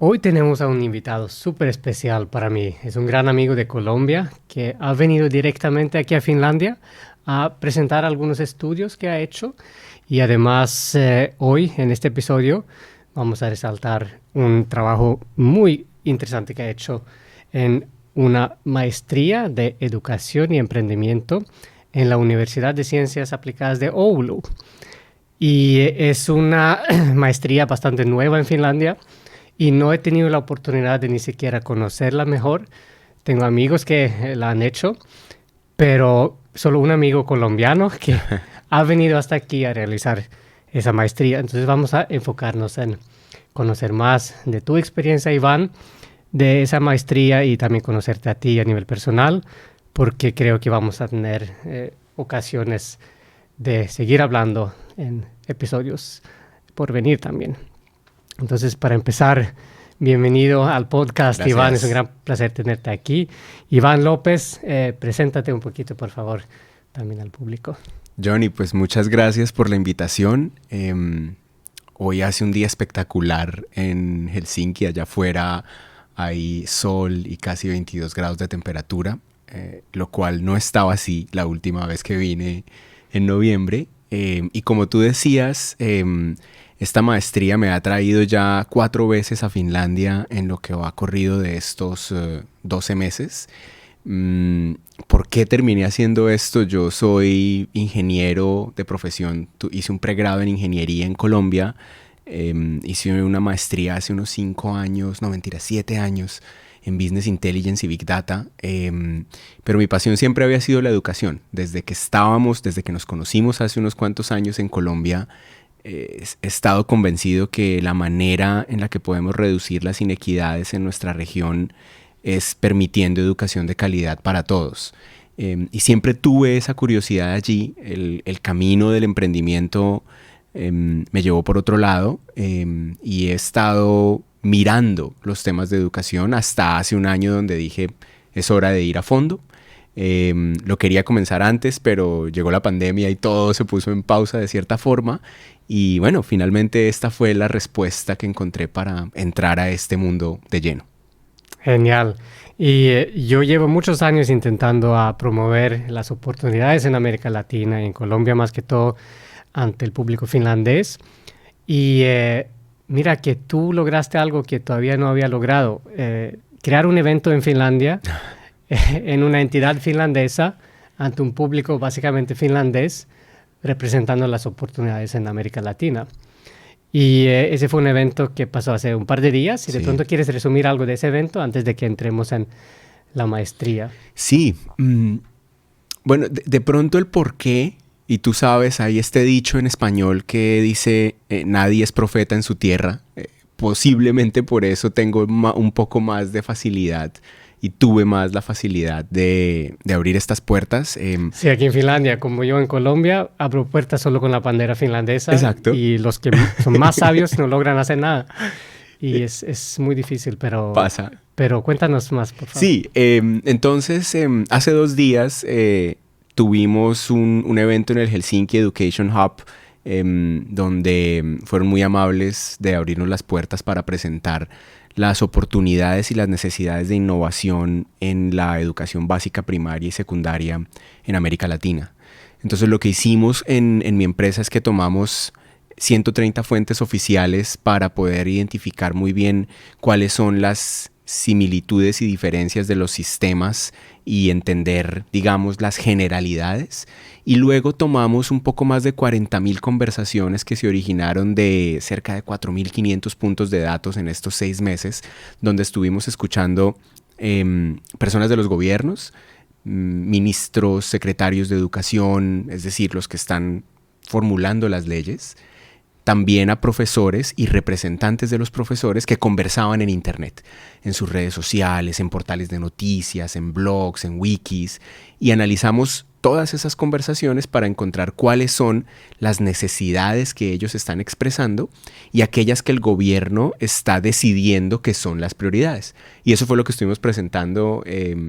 Hoy tenemos a un invitado súper especial para mí. Es un gran amigo de Colombia que ha venido directamente aquí a Finlandia a presentar algunos estudios que ha hecho. Y además, hoy en este episodio vamos a resaltar un trabajo muy interesante que ha hecho en una maestría de educación y emprendimiento en la Universidad de Ciencias Aplicadas de Oulu. Y es una maestría bastante nueva en Finlandia y no he tenido la oportunidad de ni siquiera conocerla mejor. Tengo amigos que la han hecho, pero solo un amigo colombiano que ha venido hasta aquí a realizar esa maestría. Entonces vamos a enfocarnos en conocer más de tu experiencia, Iván, de esa maestría y también conocerte a ti a nivel personal, porque creo que vamos a tener ocasiones de seguir hablando en episodios por venir también. Entonces, para empezar, bienvenido al podcast, Gracias. Iván. Es un gran placer tenerte aquí. Iván López, preséntate un poquito, por favor, también al público. Johnny, pues muchas gracias por la invitación. Hoy hace un día espectacular en Helsinki. Allá afuera hay sol y casi 22 grados de temperatura, lo cual no estaba así la última vez que vine en noviembre. Y como tú decías, esta maestría me ha traído ya 4 veces a Finlandia en lo que va corrido de estos 12 meses. ¿Por qué terminé haciendo esto? Yo soy ingeniero de profesión. Hice un pregrado en ingeniería en Colombia. Hice una maestría hace unos 5 años, no mentira, 7 años en Business Intelligence y Big Data. Pero mi pasión siempre había sido la educación. Desde que nos conocimos hace unos cuantos años en Colombia, he estado convencido que la manera en la que podemos reducir las inequidades en nuestra región es permitiendo educación de calidad para todos. Y siempre tuve esa curiosidad allí. El camino del emprendimiento me llevó por otro lado y he estado mirando los temas de educación hasta hace un año donde dije es hora de ir a fondo. Lo quería comenzar antes, pero llegó la pandemia y todo se puso en pausa de cierta forma. Y bueno, finalmente esta fue la respuesta que encontré para entrar a este mundo de lleno. Genial. Y yo llevo muchos años intentando promover las oportunidades en América Latina y en Colombia más que todo ante el público finlandés. Y mira que tú lograste algo que todavía no había logrado. Crear un evento en Finlandia, en una entidad finlandesa, ante un público básicamente finlandés, representando las oportunidades en América Latina. Y ese fue un evento que pasó hace un par de días. Si de pronto quieres resumir algo de ese evento antes de que entremos en la maestría. Sí. Bueno, de pronto el por qué, y tú sabes, hay este dicho en español que dice nadie es profeta en su tierra. Posiblemente por eso tengo un poco más de facilidad y tuve más la facilidad de abrir estas puertas. Sí, aquí en Finlandia, como yo en Colombia, abro puertas solo con la bandera finlandesa. Exacto. Y los que son más sabios no logran hacer nada. Y es muy difícil, pero... Pasa. Pero cuéntanos más, por favor. Sí, entonces hace 2 días tuvimos un evento en el Helsinki Education Hub donde fueron muy amables de abrirnos las puertas para presentar las oportunidades y las necesidades de innovación en la educación básica, primaria y secundaria en América Latina. Entonces lo que hicimos en mi empresa es que tomamos 130 fuentes oficiales para poder identificar muy bien cuáles son las similitudes y diferencias de los sistemas y entender, digamos, las generalidades. Y luego tomamos un poco más de 40,000 conversaciones que se originaron de cerca de 4,500 puntos de datos en estos 6 meses, donde estuvimos escuchando personas de los gobiernos, ministros, secretarios de educación, es decir, los que están formulando las leyes, también a profesores y representantes de los profesores que conversaban en internet, en sus redes sociales, en portales de noticias, en blogs, en wikis, y analizamos todas esas conversaciones para encontrar cuáles son las necesidades que ellos están expresando y aquellas que el gobierno está decidiendo que son las prioridades. Y eso fue lo que estuvimos presentando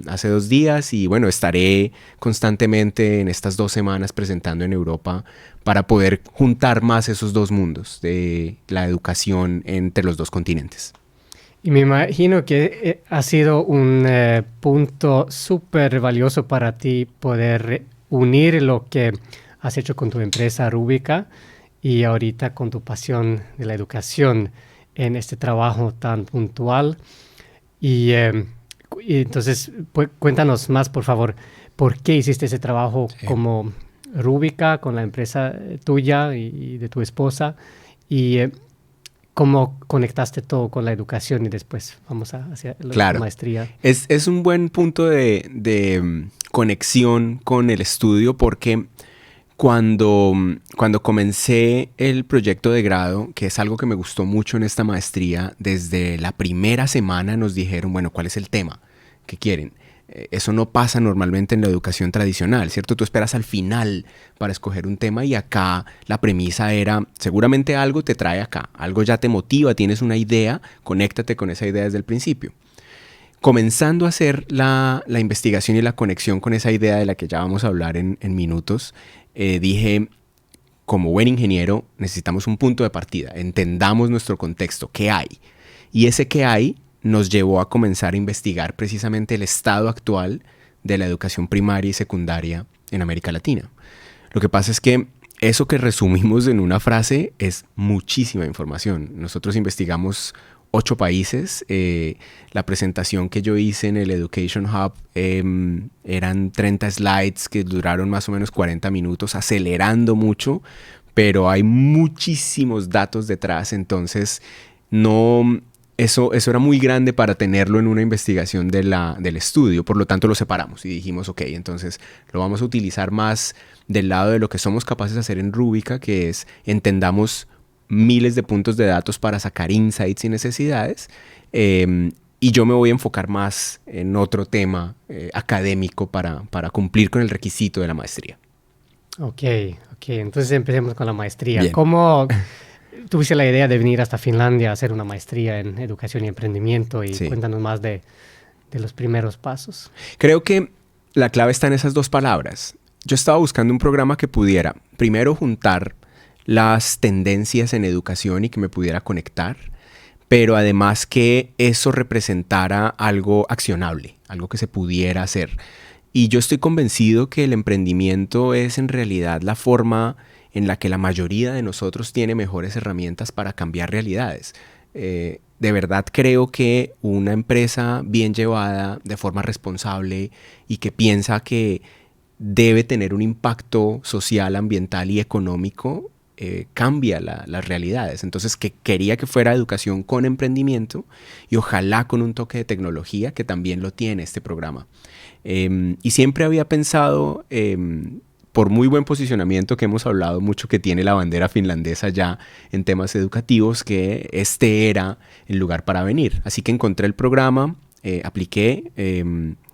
hace 2 días y bueno, estaré constantemente en estas 2 semanas presentando en Europa para poder juntar más esos 2 mundos de la educación entre los 2 continentes. Y me imagino que ha sido un punto súper valioso para ti poder unir lo que has hecho con tu empresa Rúbica y ahorita con tu pasión de la educación en este trabajo tan puntual. Y entonces, cuéntanos más, por favor, ¿por qué hiciste ese trabajo Sí. como Rúbica con la empresa tuya y de tu esposa? Y cómo conectaste todo con la educación y después vamos hacia la Claro, maestría. es un buen punto de conexión con el estudio porque cuando comencé el proyecto de grado, que es algo que me gustó mucho en esta maestría, desde la primera semana nos dijeron, bueno, ¿cuál es el tema que quieren? Eso no pasa normalmente en la educación tradicional, ¿cierto? Tú esperas al final para escoger un tema y acá la premisa era, seguramente algo te trae acá, algo ya te motiva, tienes una idea, conéctate con esa idea desde el principio. Comenzando a hacer la investigación y la conexión con esa idea de la que ya vamos a hablar en minutos, dije, como buen ingeniero, necesitamos un punto de partida, entendamos nuestro contexto, qué hay. Y ese qué hay nos llevó a comenzar a investigar precisamente el estado actual de la educación primaria y secundaria en América Latina. Lo que pasa es que eso que resumimos en una frase es muchísima información. Nosotros investigamos 8 países. La presentación que yo hice en el Education Hub eran 30 slides que duraron más o menos 40 minutos, acelerando mucho, pero hay muchísimos datos detrás, entonces no... Eso era muy grande para tenerlo en una investigación del estudio, por lo tanto lo separamos y dijimos, ok, entonces lo vamos a utilizar más del lado de lo que somos capaces de hacer en Rúbica, que es entendamos miles de puntos de datos para sacar insights y necesidades, y yo me voy a enfocar más en otro tema académico para cumplir con el requisito de la maestría. Ok, entonces empecemos con la maestría. Bien. ¿Cómo tuviste la idea de venir hasta Finlandia a hacer una maestría en educación y emprendimiento? Y Sí. cuéntanos más de los primeros pasos. Creo que la clave está en esas 2 palabras. Yo estaba buscando un programa que pudiera, primero, juntar las tendencias en educación y que me pudiera conectar, pero además que eso representara algo accionable, algo que se pudiera hacer. Y yo estoy convencido que el emprendimiento es en realidad la forma en la que la mayoría de nosotros tiene mejores herramientas para cambiar realidades. De verdad creo que una empresa bien llevada, de forma responsable y que piensa que debe tener un impacto social, ambiental y económico, cambia las realidades. Entonces, que quería que fuera educación con emprendimiento y ojalá con un toque de tecnología, que también lo tiene este programa. Y siempre había pensado, por muy buen posicionamiento que hemos hablado mucho que tiene la bandera finlandesa ya en temas educativos, que este era el lugar para venir. Así que encontré el programa, apliqué,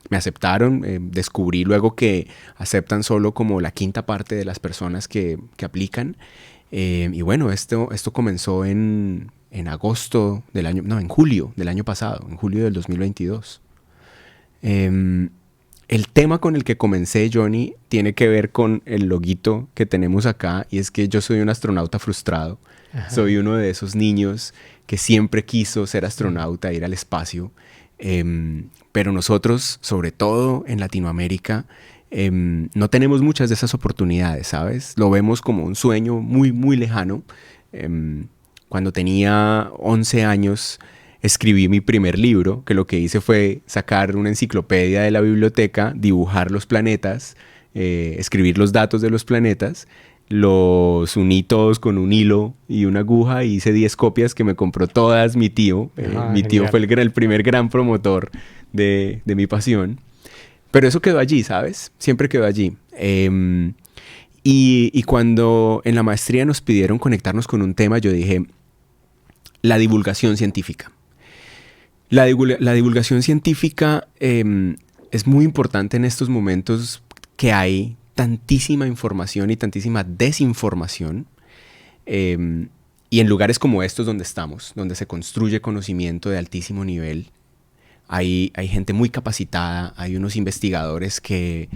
me aceptaron, descubrí luego que aceptan solo como la 5ª parte de las personas que aplican. Y bueno, esto comenzó en agosto del año, no, en julio del año pasado, en julio del 2022. El tema con el que comencé, Johnny, tiene que ver con el loguito que tenemos acá, y es que yo soy un astronauta frustrado. Ajá. Soy uno de esos niños que siempre quiso ser astronauta, ir al espacio, pero nosotros, sobre todo en Latinoamérica, no tenemos muchas de esas oportunidades, ¿sabes? Lo vemos como un sueño muy, muy lejano. Cuando tenía 11 años, escribí mi primer libro, que lo que hice fue sacar una enciclopedia de la biblioteca, dibujar los planetas, escribir los datos de los planetas, los uní todos con un hilo y una aguja y hice 10 copias que me compró todas mi tío. Mi tío fue el primer gran promotor de mi pasión. Pero eso quedó allí, ¿sabes? Siempre quedó allí. Y cuando en la maestría nos pidieron conectarnos con un tema, yo dije, la divulgación científica. La divulgación científica es muy importante en estos momentos que hay tantísima información y tantísima desinformación. Y en lugares como estos donde estamos, donde se construye conocimiento de altísimo nivel, hay gente muy capacitada, hay unos investigadores que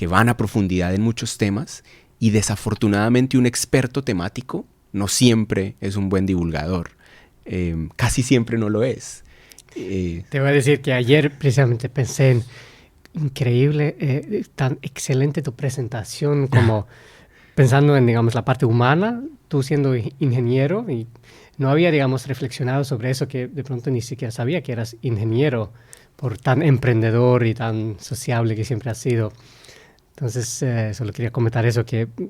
van a profundidad en muchos temas y desafortunadamente un experto temático no siempre es un buen divulgador. Casi siempre no lo es. Te voy a decir que ayer precisamente pensé en increíble, tan excelente tu presentación como pensando en, digamos, la parte humana, tú siendo ingeniero y no había, digamos, reflexionado sobre eso que de pronto ni siquiera sabía que eras ingeniero por tan emprendedor y tan sociable que siempre has sido. Entonces, solo quería comentar eso,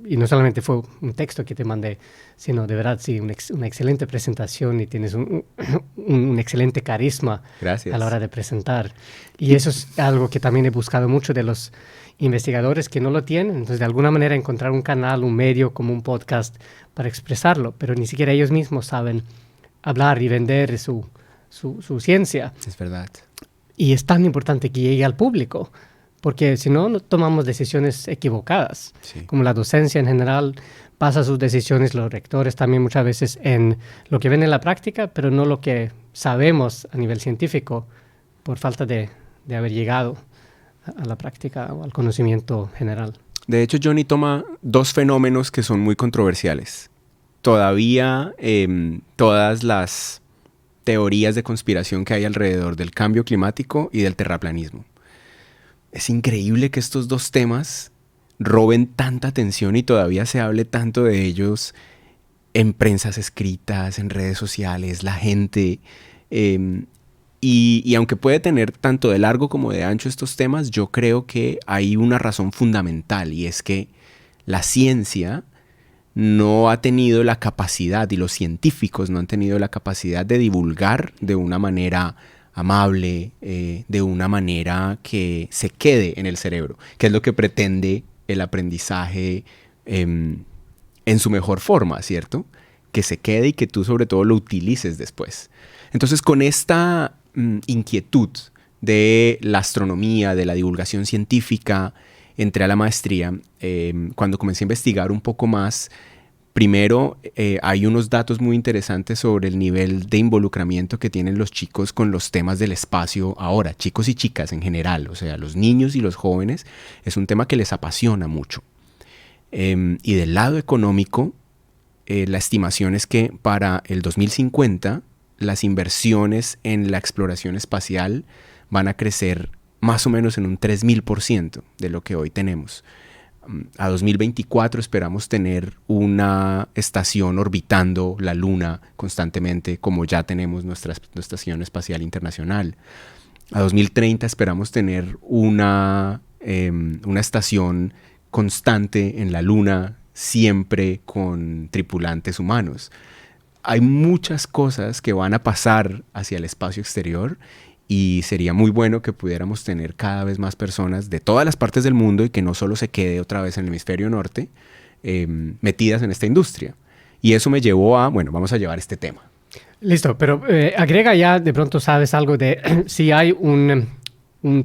y no solamente fue un texto que te mandé, sino de verdad, sí, una excelente presentación y tienes un excelente carisma. Gracias. A la hora de presentar. Y eso es algo que también he buscado mucho de los investigadores que no lo tienen. Entonces, de alguna manera, encontrar un canal, un medio como un podcast para expresarlo, pero ni siquiera ellos mismos saben hablar y vender su ciencia. Es verdad. Y es tan importante que llegue al público. Porque si no, no tomamos decisiones equivocadas. Sí. Como la docencia en general basa sus decisiones, los rectores también muchas veces en lo que ven en la práctica, pero no lo que sabemos a nivel científico por falta de haber llegado a la práctica o al conocimiento general. De hecho, Johnny toma dos fenómenos que son muy controversiales. Todavía todas las teorías de conspiración que hay alrededor del cambio climático y del terraplanismo. Es increíble que estos dos temas roben tanta atención y todavía se hable tanto de ellos en prensas escritas, en redes sociales, la gente. Y aunque puede tener tanto de largo como de ancho estos temas, yo creo que hay una razón fundamental y es que la ciencia no ha tenido la capacidad y los científicos no han tenido la capacidad de divulgar de una manera amable, de una manera que se quede en el cerebro, que es lo que pretende el aprendizaje en su mejor forma, ¿cierto? Que se quede y que tú sobre todo lo utilices después. Entonces, con esta inquietud de la astronomía, de la divulgación científica, entré a la maestría. Cuando comencé a investigar un poco más, primero, hay unos datos muy interesantes sobre el nivel de involucramiento que tienen los chicos con los temas del espacio ahora, chicos y chicas en general, o sea, los niños y los jóvenes, es un tema que les apasiona mucho. Y del lado económico, la estimación es que para el 2050, las inversiones en la exploración espacial van a crecer más o menos en un 3000% de lo que hoy tenemos. A 2024 esperamos tener una estación orbitando la Luna constantemente, como ya tenemos nuestra Estación Espacial Internacional. A 2030 esperamos tener una estación constante en la Luna, siempre con tripulantes humanos. Hay muchas cosas que van a pasar hacia el espacio exterior y sería muy bueno que pudiéramos tener cada vez más personas de todas las partes del mundo y que no solo se quede otra vez en el hemisferio norte metidas en esta industria. Y eso me llevó a, bueno, vamos a llevar este tema. Listo, pero agrega ya, de pronto sabes algo de si hay un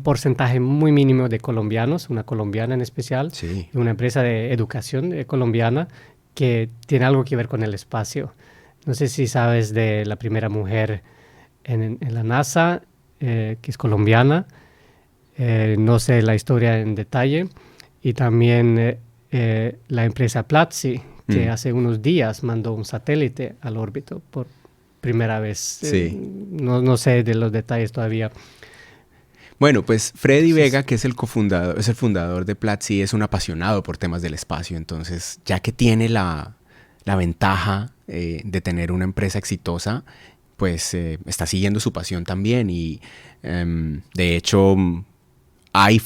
porcentaje muy mínimo de colombianos, una colombiana en especial, sí, y una empresa de educación colombiana que tiene algo que ver con el espacio. No sé si sabes de la primera mujer en la NASA, que es colombiana. No sé la historia en detalle. Y también la empresa Platzi, que hace unos días mandó un satélite al órbito por primera vez. Sí. No sé de los detalles todavía. Bueno, pues Freddy Vega, que es el cofundador, es el fundador de Platzi, es un apasionado por temas del espacio. Entonces, ya que tiene la ventaja de tener una empresa exitosa, pues está siguiendo su pasión también y de hecho hay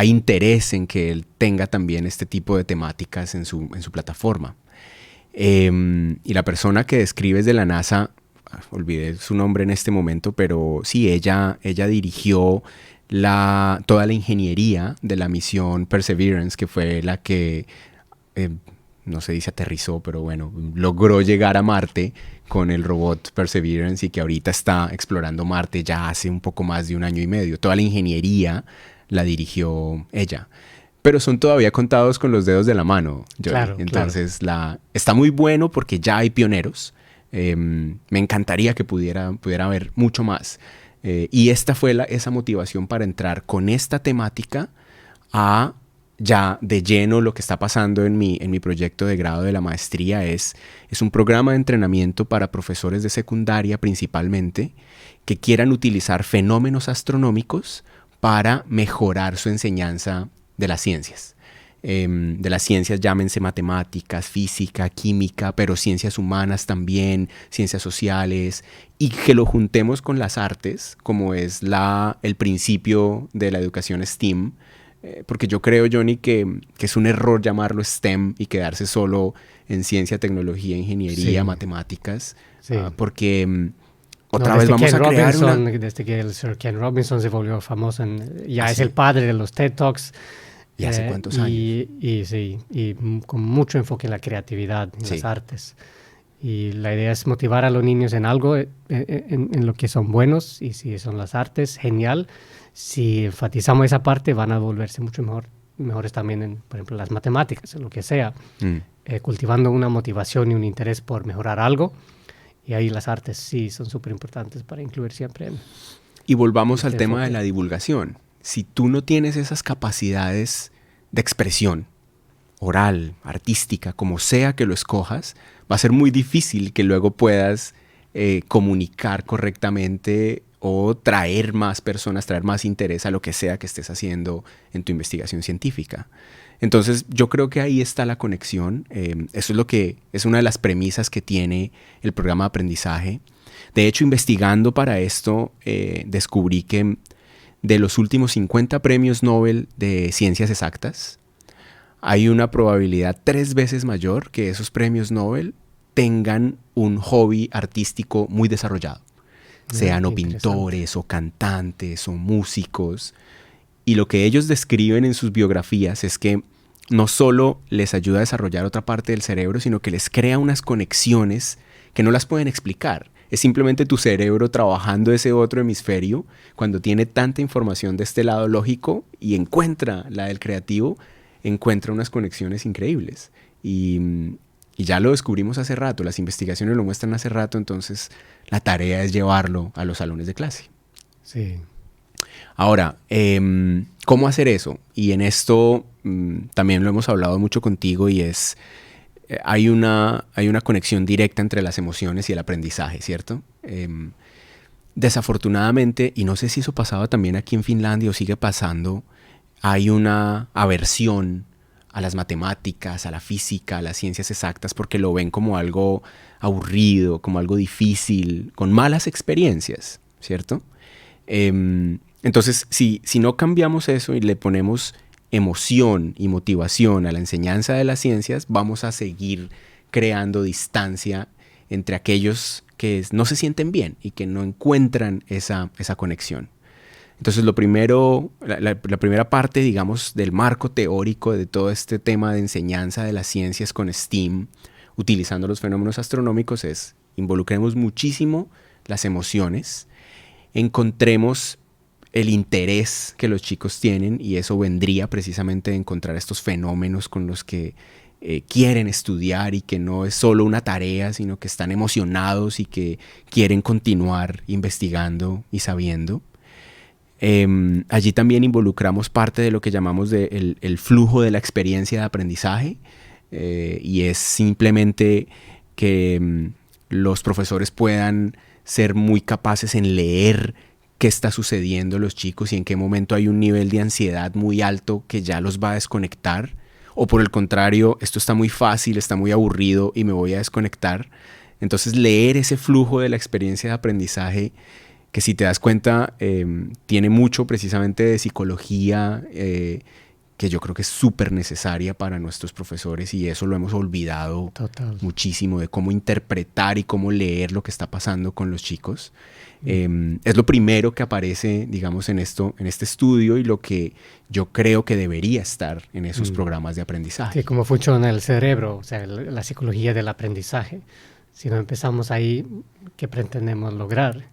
interés en que él tenga también este tipo de temáticas en su plataforma. Y la persona que describes de la NASA, olvidé su nombre en este momento, pero sí, ella dirigió toda la ingeniería de la misión Perseverance, que fue la que no se dice aterrizó, pero bueno, logró llegar a Marte con el robot Perseverance y que ahorita está explorando Marte ya hace un poco más de 1 año y medio. Toda la ingeniería la dirigió ella. Pero son todavía contados con los dedos de la mano, Johnny. Claro, entonces está muy bueno porque ya hay pioneros. Me encantaría que pudiera haber mucho más. Y esta fue esa motivación para entrar con esta temática a ya de lleno lo que está pasando en mi proyecto de grado de la maestría es un programa de entrenamiento para profesores de secundaria principalmente que quieran utilizar fenómenos astronómicos para mejorar su enseñanza de las ciencias. De las ciencias llámense matemáticas, física, química, pero ciencias humanas también, ciencias sociales, y que lo juntemos con las artes, como es el principio de la educación STEAM, porque yo creo, Johnny, que es un error llamarlo STEM y quedarse solo en ciencia, tecnología, ingeniería, Sí, matemáticas, sí. porque No, otra vez desde vamos Ken a crear Robinson, una... desde que el Sir Ken Robinson se volvió famoso, ya es Así, el padre de los TED Talks, ¿y hace cuántos años? y sí, con mucho enfoque en la creatividad, en las Sí, artes. Y la idea es motivar a los niños en algo, en lo que son buenos, y si son las artes, genial. Si enfatizamos esa parte, van a volverse mucho mejores también en, por ejemplo, las matemáticas, en lo que sea, cultivando una motivación y un interés por mejorar algo. Y ahí las artes sí son súper importantes para incluir siempre en Y volvamos al este tema de enfoque. la divulgación. Si tú no tienes esas capacidades de expresión oral, artística, como sea que lo escojas, va a ser muy difícil que luego puedas comunicar correctamente o traer más personas, traer más interés a lo que sea que estés haciendo en tu investigación científica. Entonces, yo creo que ahí está la conexión. Eso es lo que es una de las premisas que tiene el programa de aprendizaje. De hecho, investigando para esto, descubrí que de los últimos 50 premios Nobel de ciencias exactas, hay una probabilidad 3 veces mayor que esos premios Nobel tengan un hobby artístico muy desarrollado. Sean o pintores, o cantantes, o músicos. Y lo que ellos describen en sus biografías es que no solo les ayuda a desarrollar otra parte del cerebro, sino que les crea unas conexiones que no las pueden explicar. Es simplemente tu cerebro trabajando ese otro hemisferio cuando tiene tanta información de este lado lógico y encuentra la del creativo, encuentra unas conexiones increíbles. Y ya lo descubrimos hace rato, las investigaciones lo muestran hace rato, entonces la tarea es llevarlo a los salones de clase. Sí. Ahora, ¿cómo hacer eso? Y en esto también lo hemos hablado mucho contigo y es, hay una conexión directa entre las emociones y el aprendizaje, ¿cierto? Desafortunadamente, y no sé si eso pasaba también aquí en Finlandia o sigue pasando, hay una aversión a las matemáticas, a la física, a las ciencias exactas, porque lo ven como algo aburrido, como algo difícil, con malas experiencias, ¿cierto? Entonces, si no cambiamos eso y le ponemos emoción y motivación a la enseñanza de las ciencias, vamos a seguir creando distancia entre aquellos que no se sienten bien y que no encuentran esa conexión. Entonces, lo primero, la primera parte, digamos, del marco teórico de todo este tema de enseñanza de las ciencias con STEAM, utilizando los fenómenos astronómicos, es involucremos muchísimo las emociones, encontremos el interés que los chicos tienen y eso vendría precisamente de encontrar estos fenómenos con los que quieren estudiar y que no es solo una tarea, sino que están emocionados y que quieren continuar investigando y sabiendo. Allí también involucramos parte de lo que llamamos el flujo de la experiencia de aprendizaje y es simplemente que los profesores puedan ser muy capaces en leer qué está sucediendo los chicos y en qué momento hay un nivel de ansiedad muy alto que ya los va a desconectar o por el contrario, esto está muy fácil, está muy aburrido y me voy a desconectar. Entonces leer ese flujo de la experiencia de aprendizaje que si te das cuenta tiene mucho precisamente de psicología que yo creo que es súper necesaria para nuestros profesores y eso lo hemos olvidado Total. muchísimo de cómo interpretar y cómo leer lo que está pasando con los chicos. Es lo primero que aparece, digamos, en este estudio y lo que yo creo que debería estar en esos programas de aprendizaje. Sí, cómo funciona el cerebro, o sea, la psicología del aprendizaje. Si no empezamos ahí, ¿qué pretendemos lograr?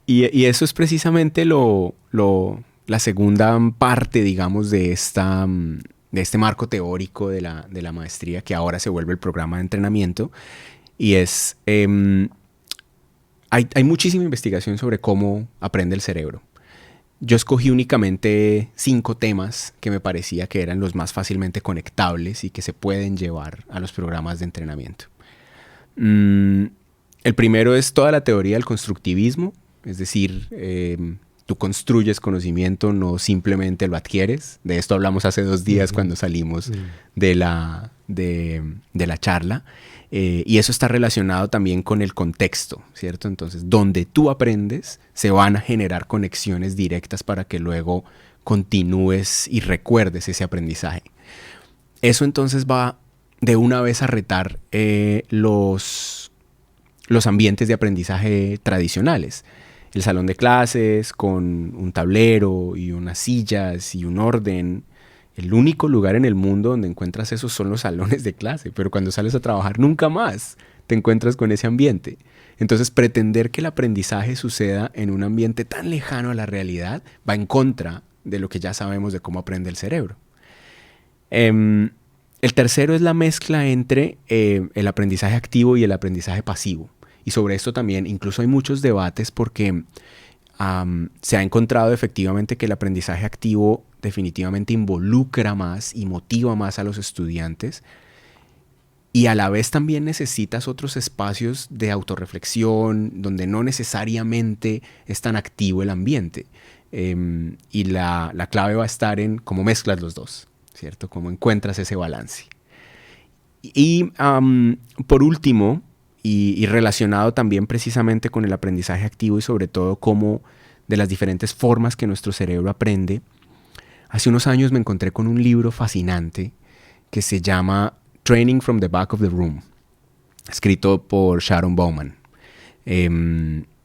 Y eso es precisamente la segunda parte, digamos, de este marco teórico de la maestría que ahora se vuelve el programa de entrenamiento. Y es, hay muchísima investigación sobre cómo aprende el cerebro. Yo escogí únicamente 5 temas que me parecía que eran los más fácilmente conectables y que se pueden llevar a los programas de entrenamiento. El primero es toda la teoría del constructivismo, es decir, tú construyes conocimiento, no simplemente lo adquieres. De esto hablamos hace 2 días cuando salimos de la charla. Y eso está relacionado también con el contexto, ¿cierto? Entonces, donde tú aprendes, se van a generar conexiones directas para que luego continúes y recuerdes ese aprendizaje. Eso entonces va de una vez a retar los ambientes de aprendizaje tradicionales. El salón de clases con un tablero y unas sillas y un orden. El único lugar en el mundo donde encuentras eso son los salones de clase, pero cuando sales a trabajar nunca más te encuentras con ese ambiente. Entonces, pretender que el aprendizaje suceda en un ambiente tan lejano a la realidad va en contra de lo que ya sabemos de cómo aprende el cerebro. El tercero es la mezcla entre el aprendizaje activo y el aprendizaje pasivo. Y sobre esto también incluso hay muchos debates porque se ha encontrado efectivamente que el aprendizaje activo definitivamente involucra más y motiva más a los estudiantes, y a la vez también necesitas otros espacios de autorreflexión donde no necesariamente es tan activo el ambiente. Y la clave va a estar en cómo mezclas los dos, ¿cierto? Cómo encuentras ese balance. Y por último, y relacionado también precisamente con el aprendizaje activo y sobre todo cómo de las diferentes formas que nuestro cerebro aprende, hace unos años me encontré con un libro fascinante que se llama Training from the Back of the Room, escrito por Sharon Bowman,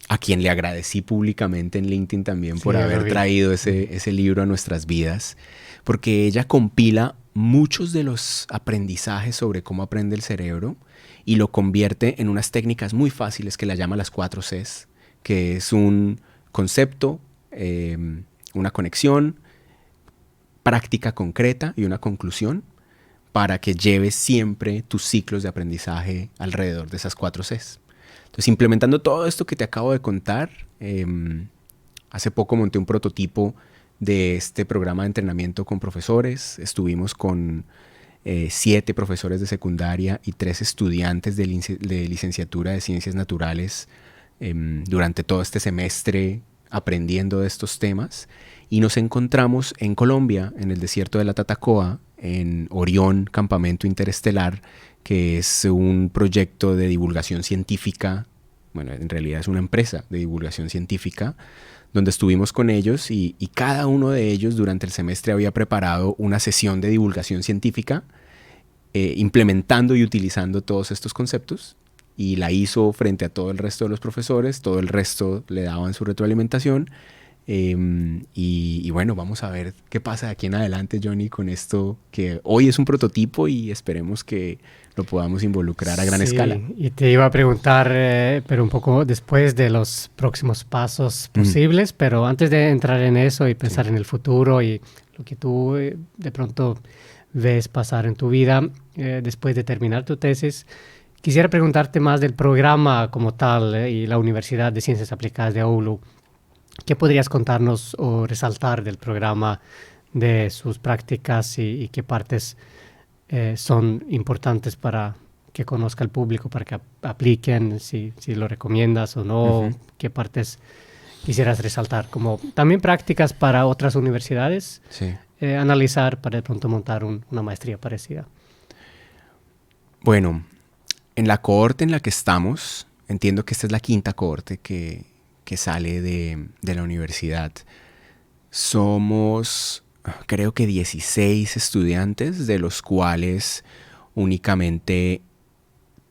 a quien le agradecí públicamente en LinkedIn también por haber traído ese libro a nuestras vidas, porque ella compila muchos de los aprendizajes sobre cómo aprende el cerebro y lo convierte en unas técnicas muy fáciles que la llama las 4 Cs, que es un concepto, una conexión, práctica concreta y una conclusión, para que lleves siempre tus ciclos de aprendizaje alrededor de esas 4 Cs. Entonces, implementando todo esto que te acabo de contar, hace poco monté un prototipo de este programa de entrenamiento con profesores. Estuvimos con 7 profesores de secundaria y 3 estudiantes de licenciatura de Ciencias Naturales durante todo este semestre aprendiendo de estos temas. Y nos encontramos en Colombia, en el desierto de la Tatacoa, en Orión Campamento Interestelar, que es un proyecto de divulgación científica, bueno, en realidad es una empresa de divulgación científica, donde estuvimos con ellos y cada uno de ellos durante el semestre había preparado una sesión de divulgación científica, implementando y utilizando todos estos conceptos, y la hizo frente a todo el resto de los profesores. Todo el resto le daban su retroalimentación. Y bueno, vamos a ver qué pasa de aquí en adelante, Johnny, con esto que hoy es un prototipo y esperemos que lo podamos involucrar a gran escala. Y te iba a preguntar, pero un poco después de los próximos pasos posibles, pero antes de entrar en eso y pensar en el futuro y lo que tú de pronto ves pasar en tu vida después de terminar tu tesis, quisiera preguntarte más del programa como tal y la Universidad de Ciencias Aplicadas de Oulu. ¿Qué podrías contarnos o resaltar del programa, de sus prácticas y qué partes son importantes para que conozca el público, para que apliquen, si lo recomiendas o no? ¿Qué partes quisieras resaltar? Como también prácticas para otras universidades, analizar para de pronto montar una maestría parecida. Bueno, en la cohorte en la que estamos, entiendo que esta es la 5ª cohorte que sale de la universidad. Somos, creo que 16 estudiantes, de los cuales únicamente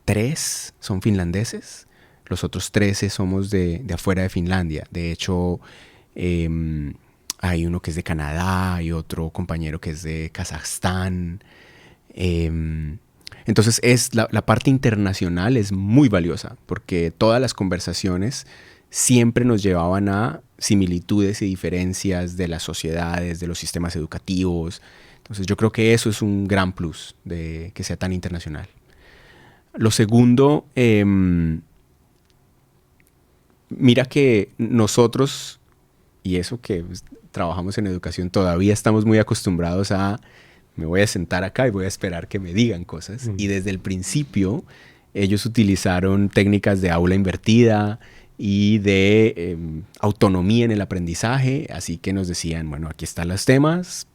3 son finlandeses. Los otros 13 somos de afuera de Finlandia. De hecho, hay uno que es de Canadá y otro compañero que es de Kazajstán. Entonces la parte internacional es muy valiosa porque todas las conversaciones siempre nos llevaban a similitudes y diferencias de las sociedades, de los sistemas educativos. Entonces yo creo que eso es un gran plus de que sea tan internacional. Lo segundo, mira que nosotros y eso que pues, trabajamos en educación, todavía estamos muy acostumbrados a me voy a sentar acá y voy a esperar que me digan cosas. Y desde el principio ellos utilizaron técnicas de aula invertida y de autonomía en el aprendizaje, así que nos decían, bueno, aquí están los temas,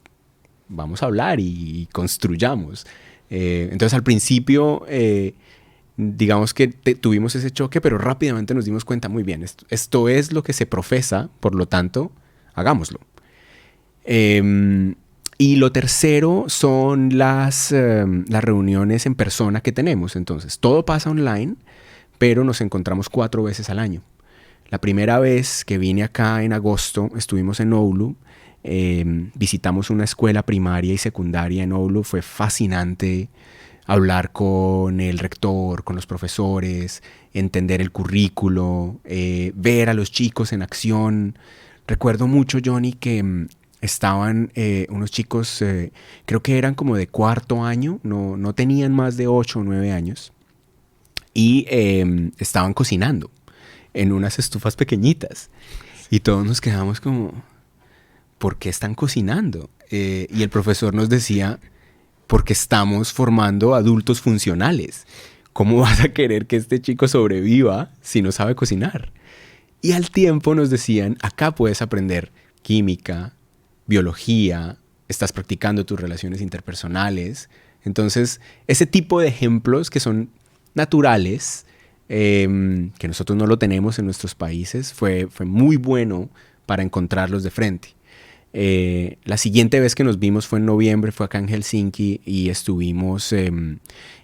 vamos a hablar y construyamos. Entonces al principio, digamos que tuvimos ese choque, pero rápidamente nos dimos cuenta, muy bien, esto es lo que se profesa, por lo tanto, hagámoslo. Y lo tercero son las reuniones en persona que tenemos. Entonces, todo pasa online, pero nos encontramos 4 veces al año. La primera vez que vine acá en agosto, estuvimos en Oulu, visitamos una escuela primaria y secundaria en Oulu. Fue fascinante hablar con el rector, con los profesores, entender el currículo, ver a los chicos en acción. Recuerdo mucho, Johnny, que estaban unos chicos, creo que eran como de 4º año, no tenían más de 8 o 9 años, y estaban cocinando en unas estufas pequeñitas. Y todos nos quedamos como, ¿por qué están cocinando? Y el profesor nos decía, porque estamos formando adultos funcionales. ¿Cómo vas a querer que este chico sobreviva si no sabe cocinar? Y al tiempo nos decían, acá puedes aprender química, biología, estás practicando tus relaciones interpersonales. Entonces, ese tipo de ejemplos que son naturales, que nosotros no lo tenemos en nuestros países, fue muy bueno para encontrarlos de frente. La siguiente vez que nos vimos fue en noviembre, fue acá en Helsinki, y estuvimos en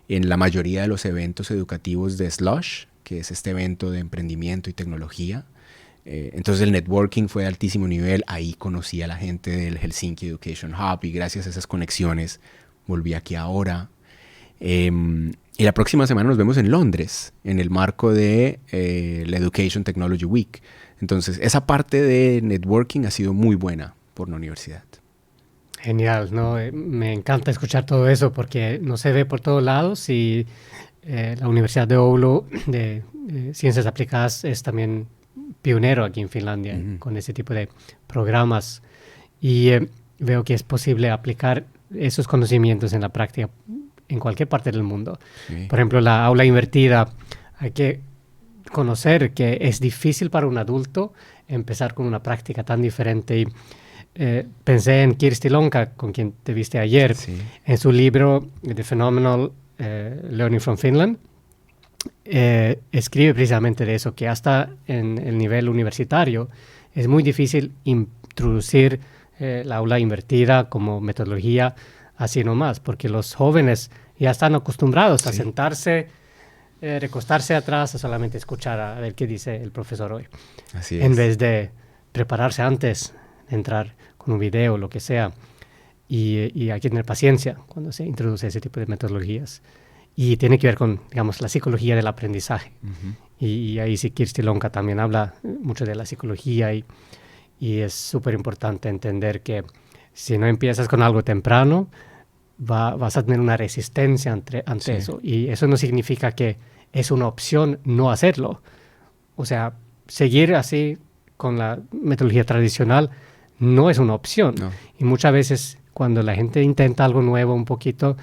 la mayoría de los eventos educativos de Slush, que es este evento de emprendimiento y tecnología. Entonces el networking fue de altísimo nivel. Ahí conocí a la gente del Helsinki Education Hub y gracias a esas conexiones volví aquí ahora. Y la próxima semana nos vemos en Londres, en el marco de la Education Technology Week. Entonces esa parte de networking ha sido muy buena por la universidad. Genial, ¿no? Me encanta escuchar todo eso porque no se ve por todos lados y la Universidad de Oulu de Ciencias Aplicadas es también pionero aquí en Finlandia con ese tipo de programas y veo que es posible aplicar esos conocimientos en la práctica en cualquier parte del mundo. Sí. Por ejemplo, la aula invertida, hay que conocer que es difícil para un adulto empezar con una práctica tan diferente y pensé en Kirsti Lonka, con quien te viste ayer, sí, en su libro The Phenomenal Learning from Finland. Escribe precisamente de eso, que hasta en el nivel universitario es muy difícil introducir la aula invertida como metodología así nomás, porque los jóvenes ya están acostumbrados a sentarse, recostarse atrás, a solamente escuchar a ver qué dice el profesor hoy. Así es. En vez de prepararse antes, entrar con un video o lo que sea, y hay que tener paciencia cuando se introduce ese tipo de metodologías. Y tiene que ver con, digamos, la psicología del aprendizaje. Y ahí sí Kirsti Lonka también habla mucho de la psicología y es súper importante entender que si no empiezas con algo temprano, vas a tener una resistencia ante sí, eso. Y eso no significa que es una opción no hacerlo. O sea, seguir así con la metodología tradicional no es una opción. No. Y muchas veces cuando la gente intenta algo nuevo un poquito,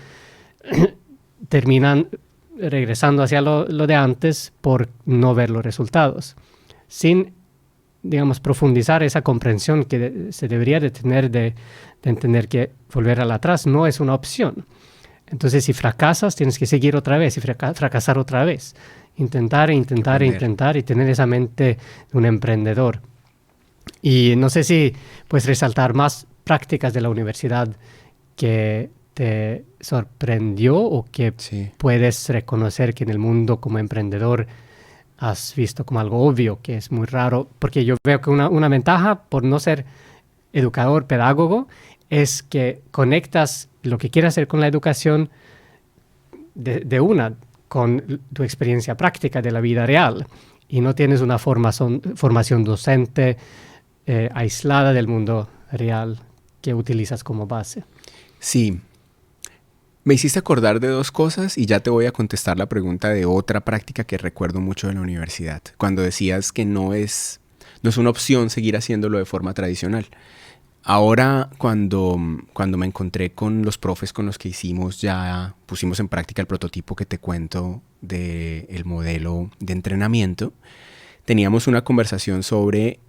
terminan regresando hacia lo de antes por no ver los resultados, sin, digamos, profundizar esa comprensión que se debería de tener de entender que volver al atrás no es una opción. Entonces, si fracasas, tienes que seguir otra vez y fracasar otra vez. Intentar y tener esa mente de un emprendedor. Y no sé si puedes resaltar más prácticas de la universidad que te sorprendió o que sí, puedes reconocer que en el mundo como emprendedor has visto como algo obvio, que es muy raro, porque yo veo que una ventaja por no ser educador, pedagogo, es que conectas lo que quieres hacer con la educación con tu experiencia práctica de la vida real y no tienes una formación docente aislada del mundo real que utilizas como base. Sí. Me hiciste acordar de 2 cosas y ya te voy a contestar la pregunta de otra práctica que recuerdo mucho de la universidad. Cuando decías que no no es una opción seguir haciéndolo de forma tradicional. Ahora, cuando me encontré con los profes con los que pusimos en práctica el prototipo que te cuento del modelo de entrenamiento, teníamos una conversación sobre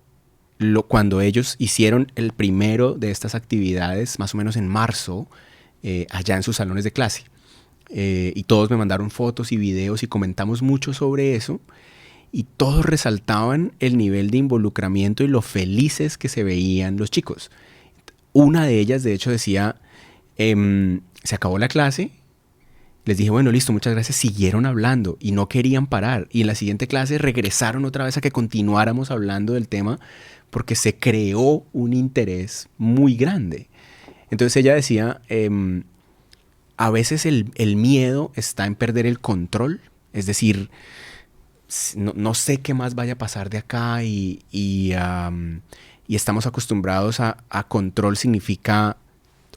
cuando ellos hicieron el primero de estas actividades, más o menos en marzo, allá en sus salones de clase. Y todos me mandaron fotos y videos y comentamos mucho sobre eso. Y todos resaltaban el nivel de involucramiento y lo felices que se veían los chicos. Una de ellas, de hecho, decía, se acabó la clase, les dije, bueno, listo, muchas gracias, siguieron hablando y no querían parar. Y en la siguiente clase regresaron otra vez a que continuáramos hablando del tema porque se creó un interés muy grande. Entonces ella decía, a veces el miedo está en perder el control, es decir, no sé qué más vaya a pasar de acá y estamos acostumbrados a control significa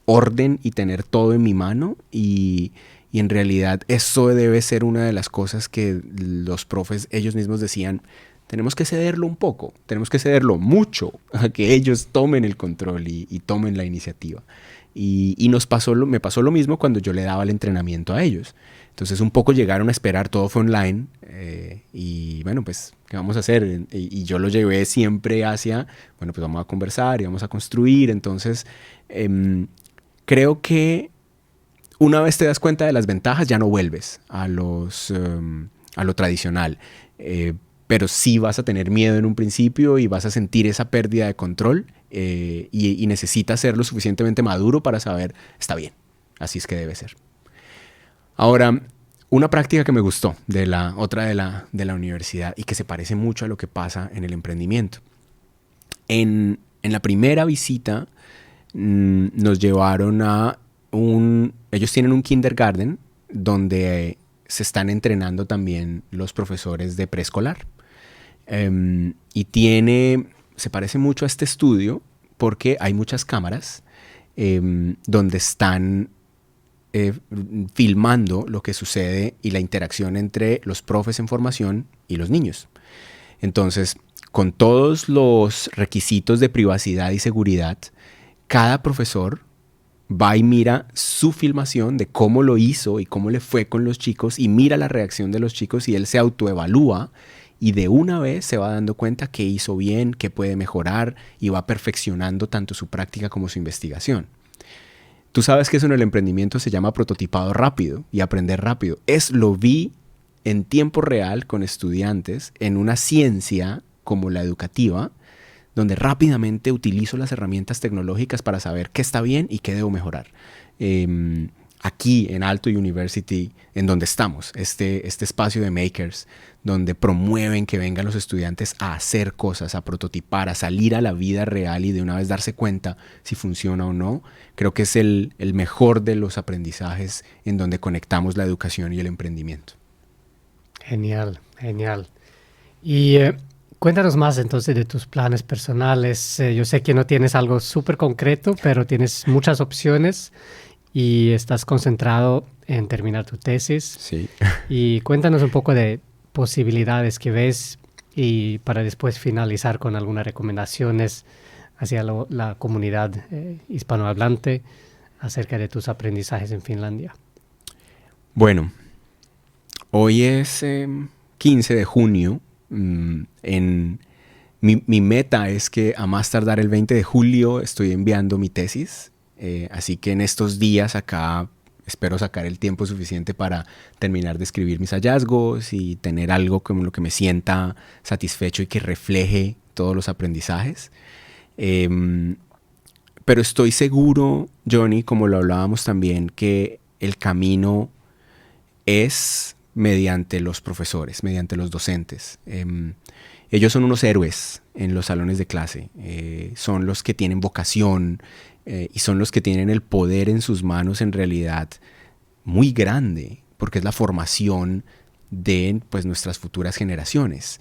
orden y tener todo en mi mano y en realidad eso debe ser una de las cosas que los profes ellos mismos decían, tenemos que cederlo un poco, tenemos que cederlo mucho a que ellos tomen el control y tomen la iniciativa. Y me pasó lo mismo cuando yo le daba el entrenamiento a ellos. Entonces un poco llegaron a esperar, todo fue online y bueno, pues, ¿qué vamos a hacer? Y yo lo llevé siempre hacia, bueno, pues vamos a conversar y vamos a construir. Entonces, creo que una vez te das cuenta de las ventajas, ya no vuelves a lo tradicional. Pero sí vas a tener miedo en un principio y vas a sentir esa pérdida de control y necesitas ser lo suficientemente maduro para saber, está bien, así es que debe ser. Ahora, una práctica que me gustó de la universidad y que se parece mucho a lo que pasa en el emprendimiento. En la primera visita nos llevaron ellos tienen un kindergarten donde se están entrenando también los profesores de preescolar. Se parece mucho a este estudio porque hay muchas cámaras donde están filmando lo que sucede y la interacción entre los profes en formación y los niños. Entonces, con todos los requisitos de privacidad y seguridad, cada profesor va y mira su filmación de cómo lo hizo y cómo le fue con los chicos y mira la reacción de los chicos y él se autoevalúa y de una vez se va dando cuenta qué hizo bien, qué puede mejorar y va perfeccionando tanto su práctica como su investigación. Tú sabes que eso en el emprendimiento se llama prototipado rápido y aprender rápido. Lo vi en tiempo real con estudiantes en una ciencia como la educativa, donde rápidamente utilizo las herramientas tecnológicas para saber qué está bien y qué debo mejorar. Aquí en Aalto University, en donde estamos, este espacio de makers, donde promueven que vengan los estudiantes a hacer cosas, a prototipar, a salir a la vida real y de una vez darse cuenta si funciona o no, creo que es el mejor de los aprendizajes en donde conectamos la educación y el emprendimiento. Genial, genial. Y cuéntanos más entonces de tus planes personales. Yo sé que no tienes algo súper concreto, pero tienes muchas opciones y estás concentrado en terminar tu tesis. Sí. Y cuéntanos un poco de posibilidades que ves y para después finalizar con algunas recomendaciones hacia la comunidad hispanohablante acerca de tus aprendizajes en Finlandia. Bueno, hoy es 15 de junio. Mi meta es que a más tardar el 20 de julio estoy enviando mi tesis, así que en estos días acá espero sacar el tiempo suficiente para terminar de escribir mis hallazgos y tener algo como lo que me sienta satisfecho y que refleje todos los aprendizajes. Pero estoy seguro, Johnny, como lo hablábamos también, que el camino es mediante los profesores, mediante los docentes. Ellos son unos héroes en los salones de clase, son los que tienen vocación y son los que tienen el poder en sus manos en realidad muy grande, porque es la formación de pues, nuestras futuras generaciones.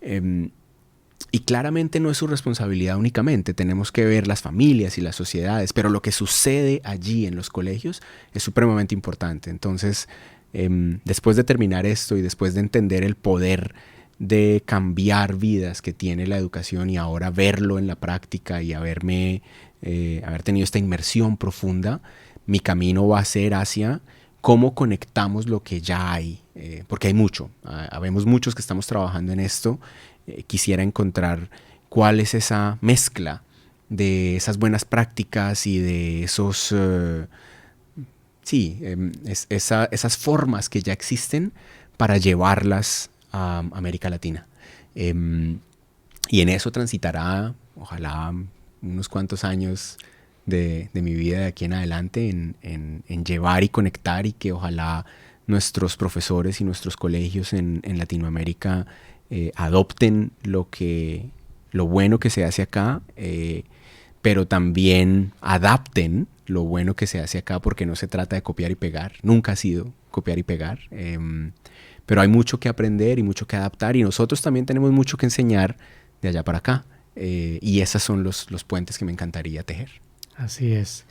Y claramente no es su responsabilidad únicamente, tenemos que ver las familias y las sociedades, pero lo que sucede allí en los colegios es supremamente importante. Entonces, después de terminar esto y después de entender el poder de cambiar vidas que tiene la educación y ahora verlo en la práctica y haber tenido esta inmersión profunda, mi camino va a ser hacia cómo conectamos lo que ya hay, porque hay mucho, habemos muchos que estamos trabajando en esto. Quisiera encontrar cuál es esa mezcla de esas buenas prácticas y de esos, esas formas que ya existen para llevarlas a América Latina. Y en eso transitará, ojalá, unos cuantos años de mi vida de aquí en adelante en llevar y conectar, y que ojalá nuestros profesores y nuestros colegios en Latinoamérica adopten lo bueno que se hace acá, pero también adapten lo bueno que se hace acá, porque no se trata de copiar y pegar, nunca ha sido copiar y pegar, pero hay mucho que aprender y mucho que adaptar, y nosotros también tenemos mucho que enseñar de allá para acá, y esos son los puentes que me encantaría tejer. Así es.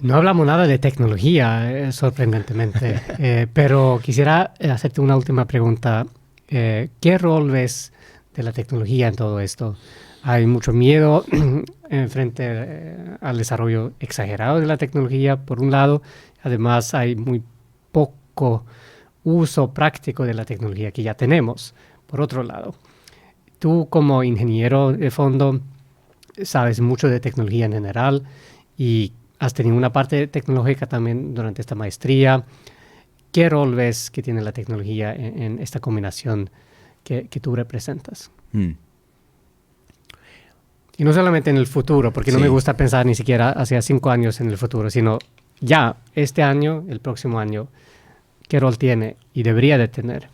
No hablamos nada de tecnología, sorprendentemente, pero quisiera hacerte una última pregunta. ¿Qué rol ves de la tecnología en todo esto? Hay mucho miedo frente al desarrollo exagerado de la tecnología, por un lado. Además, hay muy poco uso práctico de la tecnología que ya tenemos, por otro lado. Tú, como ingeniero de fondo, sabes mucho de tecnología en general y has tenido una parte tecnológica también durante esta maestría. ¿Qué rol ves que tiene la tecnología en esta combinación que tú representas? Y no solamente en el futuro, porque no me gusta pensar ni siquiera hacia 5 años en el futuro, sino ya este año, el próximo año, ¿qué rol tiene y debería de tener?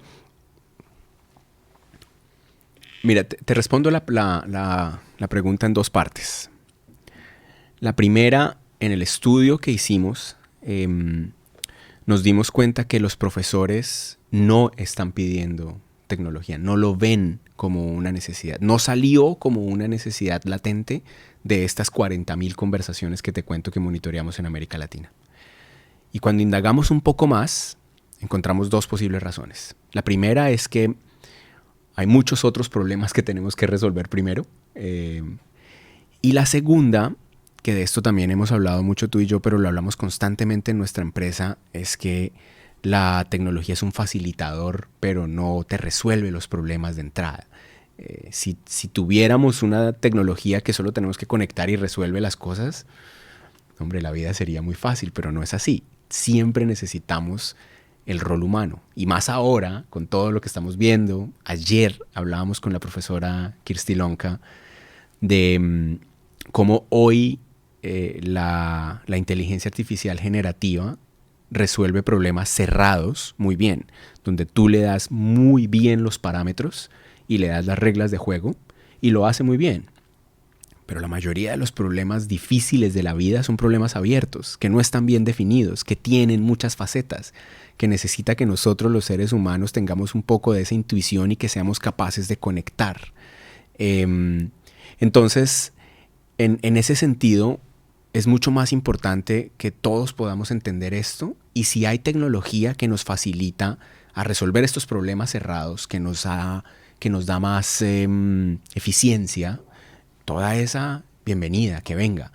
Mira, te respondo la pregunta en dos partes. La primera, en el estudio que hicimos, nos dimos cuenta que los profesores no están pidiendo tecnología, no lo ven como una necesidad. No salió como una necesidad latente de estas 40,000 conversaciones que te cuento que monitoreamos en América Latina. Y cuando indagamos un poco más, encontramos dos posibles razones. La primera es que hay muchos otros problemas que tenemos que resolver primero. Y la segunda, que de esto también hemos hablado mucho tú y yo, pero lo hablamos constantemente en nuestra empresa, es que la tecnología es un facilitador, pero no te resuelve los problemas de entrada. Si tuviéramos una tecnología que solo tenemos que conectar y resuelve las cosas, hombre, la vida sería muy fácil, pero no es así. Siempre necesitamos el rol humano. Y más ahora, con todo lo que estamos viendo. Ayer hablábamos con la profesora Kirsti Lonka de cómo hoy la inteligencia artificial generativa resuelve problemas cerrados muy bien, donde tú le das muy bien los parámetros y le das las reglas de juego y lo hace muy bien. Pero la mayoría de los problemas difíciles de la vida son problemas abiertos, que no están bien definidos, que tienen muchas facetas, que necesita que nosotros los seres humanos tengamos un poco de esa intuición y que seamos capaces de conectar. Entonces, en ese sentido, es mucho más importante que todos podamos entender esto, y si hay tecnología que nos facilita a resolver estos problemas cerrados, que nos da más eficiencia, toda esa bienvenida, que venga.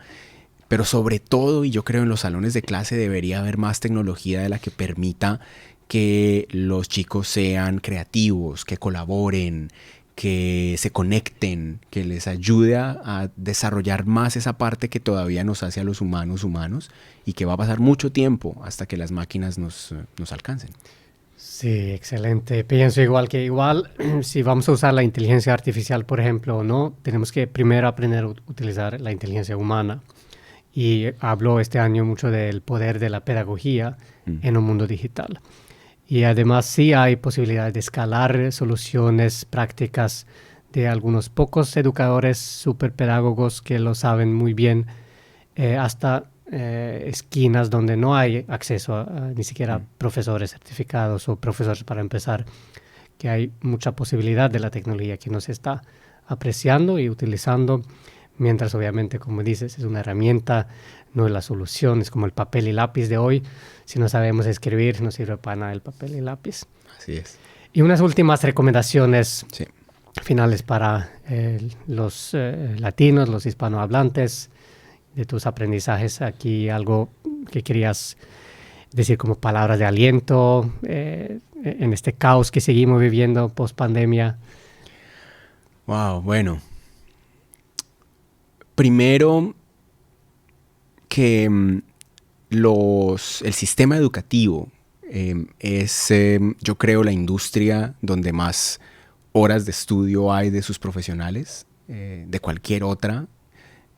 Pero sobre todo, y yo creo en los salones de clase debería haber más tecnología de la que permita que los chicos sean creativos, que colaboren, que se conecten, que les ayude a desarrollar más esa parte que todavía nos hace a los humanos, y que va a pasar mucho tiempo hasta que las máquinas nos alcancen. Sí, excelente. Pienso igual, si vamos a usar la inteligencia artificial, por ejemplo, o no, tenemos que primero aprender a utilizar la inteligencia humana. Y hablo este año mucho del poder de la pedagogía en un mundo digital. Y además sí hay posibilidad de escalar soluciones prácticas de algunos pocos educadores superpedagogos que lo saben muy bien, hasta esquinas donde no hay acceso a ni siquiera profesores certificados o profesores para empezar, que hay mucha posibilidad de la tecnología que nos está apreciando y utilizando, mientras obviamente, como dices, es una herramienta, no es la solución, es como el papel y lápiz de hoy. Si no sabemos escribir, no sirve para nada el papel y lápiz. Así es. Y unas últimas recomendaciones. Sí. finales para los latinos, los hispanohablantes, de tus aprendizajes aquí, algo que querías decir como palabras de aliento en este caos que seguimos viviendo post pandemia. Wow, bueno. Primero que el sistema educativo es, yo creo, la industria donde más horas de estudio hay de sus profesionales, de cualquier otra,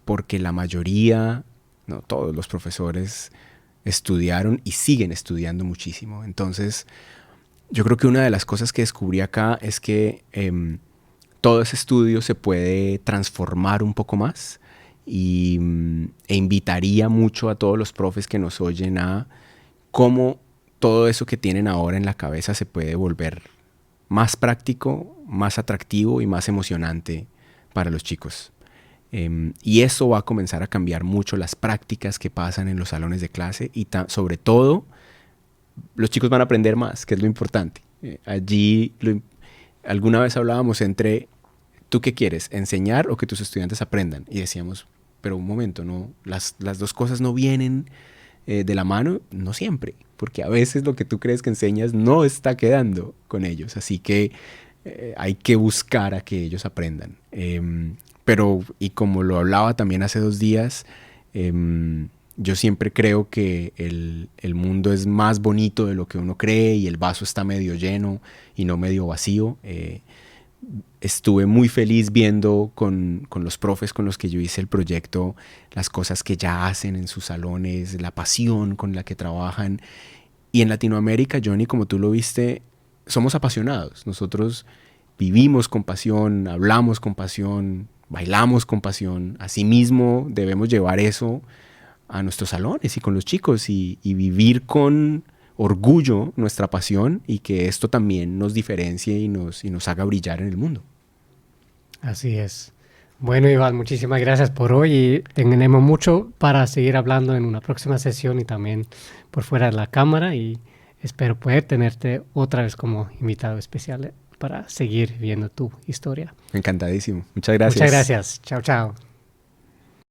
porque la mayoría, no todos los profesores estudiaron y siguen estudiando muchísimo. Entonces, yo creo que una de las cosas que descubrí acá es que todo ese estudio se puede transformar un poco más e invitaría mucho a todos los profes que nos oyen a cómo todo eso que tienen ahora en la cabeza se puede volver más práctico, más atractivo y más emocionante para los chicos. Y eso va a comenzar a cambiar mucho las prácticas que pasan en los salones de clase y sobre todo los chicos van a aprender más, que es lo importante. Alguna vez hablábamos entre ¿tú qué quieres? ¿Enseñar o que tus estudiantes aprendan? Y decíamos, pero un momento, no, las dos cosas no vienen de la mano, no siempre, porque a veces lo que tú crees que enseñas no está quedando con ellos, así que hay que buscar a que ellos aprendan. Pero, y como lo hablaba también hace 2 días, yo siempre creo que el mundo es más bonito de lo que uno cree y el vaso está medio lleno y no medio vacío. Estuve muy feliz viendo con los profes con los que yo hice el proyecto las cosas que ya hacen en sus salones, la pasión con la que trabajan. Y en Latinoamérica, Johnny, como tú lo viste, somos apasionados. Nosotros vivimos con pasión, hablamos con pasión, bailamos con pasión. Asimismo, debemos llevar eso a nuestros salones y con los chicos y vivir con orgullo nuestra pasión y que esto también nos diferencie y nos haga brillar en el mundo. Así es. Bueno, Iván, muchísimas gracias por hoy y tenemos mucho para seguir hablando en una próxima sesión y también por fuera de la cámara y espero poder tenerte otra vez como invitado especial para seguir viendo tu historia. Encantadísimo. Muchas gracias. Muchas gracias. Chao, chao.